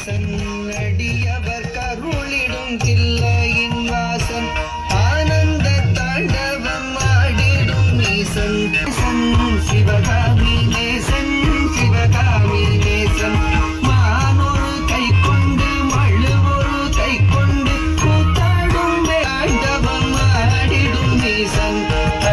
நேசன் அடியவர் கருளிடும் தில்லையின் வாசன் ஆனந்த தாண்டவம் ஆடிடும் ஈசன் சிவகாமி நேசன் சிவகாமி நேசன் மானொரு கை கொண்டு மழுவொரு கை கொண்டு கூத்தாடும் தாண்டவம் ஆடிடும் ஈசன்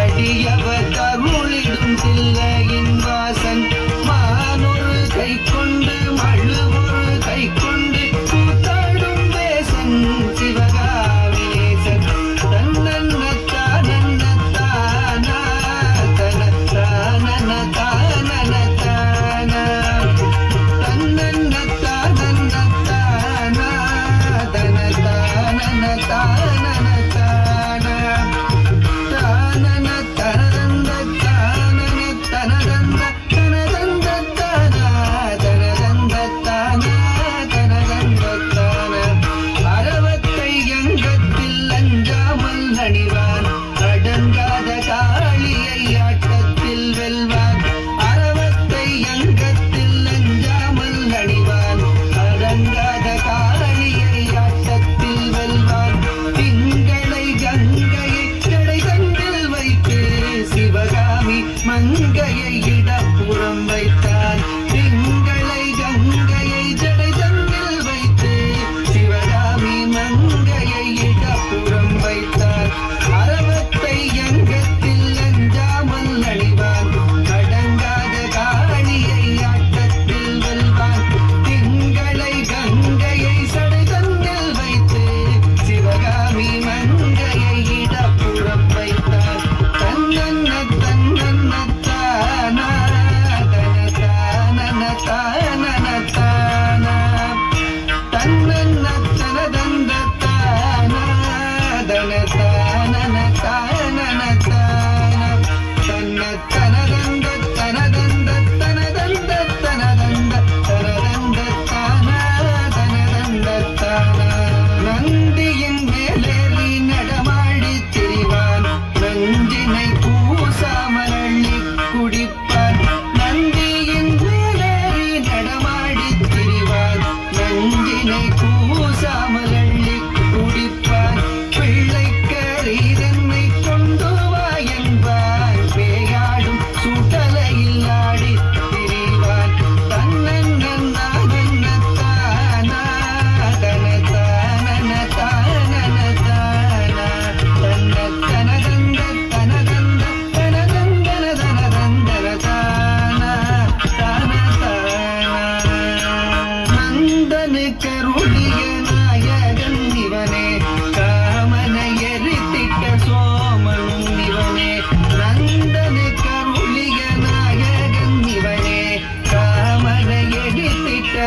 அடியவர் கருளிடும் தில்லையின் வாசன் மானொரு கை கொண்டு மழுவொரு கை கொண்டு கூத்தாடும் தேசன் சிவகாமி நேசன் தன்னன்ன தானன்ன தானா தன தானன தானன தானா தன்னன்ன தானன்ன தானா தன தானன தானன தானா தானன தனதந்த தானன தனதந்த தனதந்த தானா தனதந்த தானா தனதந்த தானா அரவத்தை எங்கத்தில் அஞ்சாமல் அணிவான் அடங்காத காளியை ஆட்டத்தில் வெல்வான் அரவத்தை எங்கத்தில் அஞ்சாமல் அணிவான் அடங்காத காளியை ஆட்டத்தில் வெல்வான் திங்களை கங்கையை கடை தண்டில் வைத்து சிவகாமி மங்கையை இடப்புறம் வைத்தான் திங்களை கங்கையை ஜடை தண்டில் வைத்து சிவகாமி மங்கையை இடப்புறம் வைத்தார் அரவத்தை எங்கத்தில் அஞ்சாமல் அணிவான் அடங்காத காளியை ஆட்டத்தில் வெல்வான் திங்களை கங்கையை சடை தண்டில் வைத்து சிவகாமி மங்கையை இடப்புறம் வைத்தார் தன்னன்ன தன்னன்ன தானா தன தானன தானன தானா தன்னன்ன தனதந்த தானா தன தானன தானன தானா தன்ன தனதந்த தனதந்த தனதந்த தனதந்த தனதந்த தானா தனதந்த தானா நந்தியின் மேலேறி நடமாடி திரிவான் நஞ்சினை பூசாமல் அள்ளி குடிப்பான் நந்தியின் மேலேறி நடமாடி திரிவான் நஞ்சினை பூசாமல் அள்ளி குடிப்பான் பிள்ளைக்கரீதன்னை கொண்டு வா என்பான் பேயாடும் சுடலையில் ஆடி திரிவான் தன்னன்ன நாதன்ன தானா தன தானன தானன தானா தன்ன தனதந்த தனதந்த தனதந்தன தனதந்தன தானா தான தானா நந்தனு கருளிய நாயகன் இவனே காமனை எரித்திட்ட சோமனும் இவனே நந்தனு கருளிய நாயகன் இவனே காமனை எரித்திட்ட